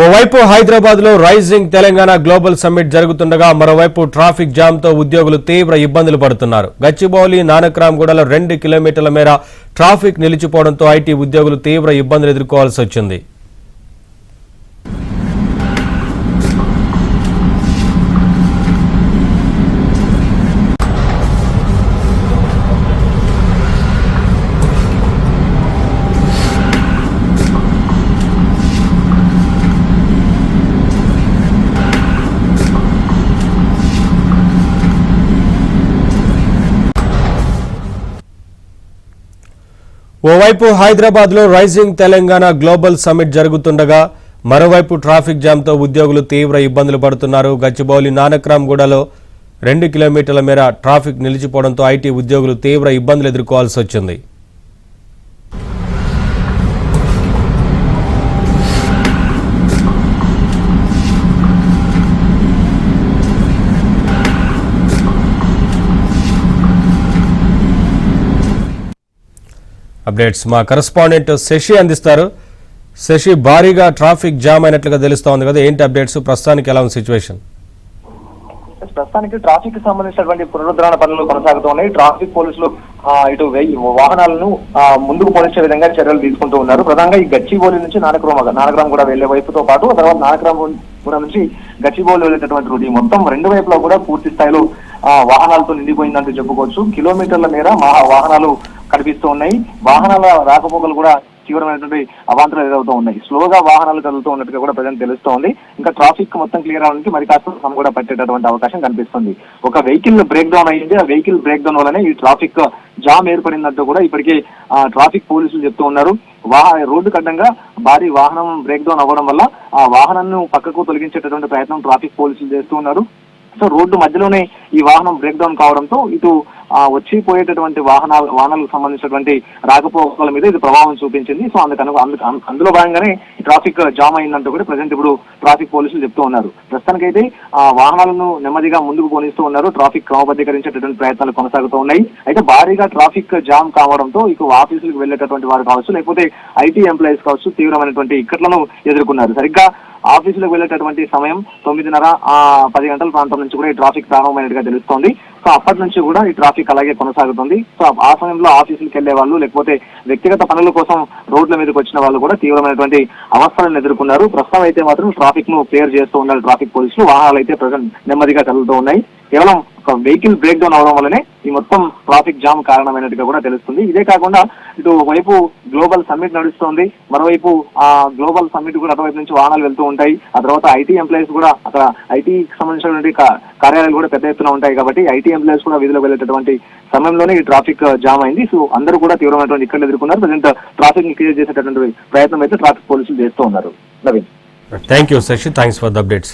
ఓవైపు హైదరాబాద్ లో rising Telangana global summit జరుగుతుండగా మరోవైపు ట్రాఫిక్ జామ్ తో ఉద్యోగులు తీవ్ర ఇబ్బందులు పడుతున్నారు. గచ్చిబౌలి నానక్రామ్గూడలో 2 కిలోమీటర్ల మేర ట్రాఫిక్ నిలిచిపోవడంతో ఐటీ ఉద్యోగులు తీవ్ర ఇబ్బందులు ఎదుర్కోవాల్సి వచ్చింది. ఓవైపు హైదరాబాద్ లో రైజింగ్ తెలంగాణ గ్లోబల్ సమ్మిట్ జరుగుతుండగా మరోవైపు ట్రాఫిక్ జామ్ తో ఉద్యోగులు తీవ్ర ఇబ్బందులు పడుతున్నారు. గచ్చిబౌలి నానక్రామ్గూడలో 2 కిలోమీటర్ల మేర ట్రాఫిక్ నిలిచిపోవడంతో ఐటీ ఉద్యోగులు తీవ్ర ఇబ్బందులు ఎదుర్కోవాల్సి వచ్చింది. అప్డేట్స్ మా కరెస్పాండెంట్ శశి అందిస్తారు. శశి, భారీగా ట్రాఫిక్ జామ్ అయినట్లుగా తెలుస్తోంది కదా, ఏంటి అప్డేట్స్? ప్రస్తుతానికి ఎలా ఉంది సిచ్యువేషన్? ప్రస్తుతానికి ట్రాఫిక్ కి సంబంధించినటువంటి పునరుద్ధరణ పనులు కొనసాగుతూ ఉన్నాయి. ట్రాఫిక్ పోలీసులు ఇటు వాహనాలను ముందుకు పోనిచ్చే విధంగా చర్యలు తీసుకుంటూ ఉన్నారు. ప్రధానంగా ఈ గచ్చిబౌలి నుంచి నానక్రామ్ కూడా వెళ్లే వైపుతో పాటు తర్వాత నానక్రామ్ కూడా నుంచి గచ్చిబౌలి వెళ్ళేటటువంటి రూట్ మొత్తం 2 వైపులా కూడా పూర్తి స్థాయిలో వాహనాలతో నిండిపోయిందంటూ చెప్పుకోవచ్చు. కిలోమీటర్ల మేర వాహనాలు కనిపిస్తూ ఉన్నాయి. వాహనాల రాకపోకలు కూడా తీవ్రమైనటువంటి అవాంతరాలు ఎదురవుతూ ఉన్నాయి. స్లోగా వాహనాలు కదులుతూ ఉన్నట్టుగా కూడా ప్రజెంట్ తెలుస్తోంది. ఇంకా ట్రాఫిక్ మొత్తం క్లియర్ అవడానికి మరి కాస్త సమయం కూడా పట్టేటటువంటి అవకాశం కనిపిస్తుంది. ఒక వెహికల్ బ్రేక్ డౌన్ అయ్యింది. ఆ వెహికల్ బ్రేక్ డౌన్ వల్లనే ఈ ట్రాఫిక్ జామ్ ఏర్పడిందంటూ కూడా ఇప్పటికే ట్రాఫిక్ పోలీసులు చెప్తూ ఉన్నారు. రోడ్డు కడ్డంగా భారీ వాహనం బ్రేక్ డౌన్ అవ్వడం వల్ల ఆ వాహనాన్ని పక్కకు తొలగించేటటువంటి ప్రయత్నం ట్రాఫిక్ పోలీసులు చేస్తూ ఉన్నారు. సో రోడ్డు మధ్యలోనే ఈ వాహనం బ్రేక్ డౌన్ కావడంతో ఇటు వచ్చిపోయేటటువంటి వాహనాలకు సంబంధించినటువంటి రాకపోకల మీద ఇది ప్రభావం చూపించింది. సో అందులో భాగంగానే ట్రాఫిక్ జామ్ అయిందంటూ కూడా ప్రజెంట్ ఇప్పుడు ట్రాఫిక్ పోలీసులు చెప్తూ ఉన్నారు. ప్రస్తుతానికైతే వాహనాలను నెమ్మదిగా ముందుకు పోనిస్తూ ఉన్నారు. ట్రాఫిక్ క్రమబద్ధీకరించేటటువంటి ప్రయత్నాలు కొనసాగుతూ ఉన్నాయి. అయితే భారీగా ట్రాఫిక్ జామ్ కావడంతో ఇక ఆఫీసులకు వెళ్లేటటువంటి వారు కావచ్చు, లేకపోతే ఐటీ ఎంప్లాయీస్ కావచ్చు, తీవ్రమైనటువంటి ఇక్కట్లను ఎదుర్కొన్నారు. సరిగ్గా ఆఫీసులకు వెళ్లేటటువంటి సమయం 9:30, 10 గంటల ప్రాంతం నుంచి కూడా ఈ ట్రాఫిక్ ప్రారంభమైనట్టుగా తెలుస్తోంది. సో అప్పటి నుంచి కూడా ఈ ట్రాఫిక్ అలాగే కొనసాగుతుంది. సో ఆ సమయంలో ఆఫీసులకు వెళ్లే వాళ్ళు, లేకపోతే వ్యక్తిగత పనుల కోసం రోడ్ల మీదకి వచ్చిన వాళ్ళు కూడా తీవ్రమైనటువంటి అవస్థలను ఎదుర్కొన్నారు. ప్రస్తుతం అయితే మాత్రం ట్రాఫిక్ ను క్లియర్ చేస్తూ ఉన్నారు ట్రాఫిక్ పోలీసులు. వాహనాలు అయితే ప్రజెంట్ నెమ్మదిగా కదులుతూ ఉన్నాయి. కేవలం ఒక వెహికల్ బ్రేక్ డౌన్ అవడం వల్లనే ఈ మొత్తం ట్రాఫిక్ జామ్ కారణమైనట్టుగా కూడా తెలుస్తుంది. ఇదే కాకుండా ఇటు వైపు గ్లోబల్ సమ్మిట్ నడుస్తోంది, మరోవైపు గ్లోబల్ సమ్మిట్ కూడా అటువైపు నుంచి వాహనాలు వెళ్తూ ఉంటాయి. ఆ తర్వాత ఐటీ ఎంప్లాయీస్ కూడా అక్కడ ఐటీకి సంబంధించినటువంటి కార్యాలయాలు కూడా పెద్ద ఎత్తున ఉంటాయి కాబట్టి ఐటీ ఎంప్లాయీస్ కూడా విధులకు వెళ్ళేటటువంటి సమయంలోనే ఈ ట్రాఫిక్ జామ్ అయింది. సో అందరూ కూడా తీవ్రమైనటువంటి ఇక్కట్లు ఎదుర్కొన్నారు. ప్రజెంట్ ట్రాఫిక్ ని క్లియర్ చేసేటటువంటి ప్రయత్నం అయితే ట్రాఫిక్ పోలీసులు చేస్తూ ఉన్నారు. Naveen, thank you Shashi, thanks for the updates.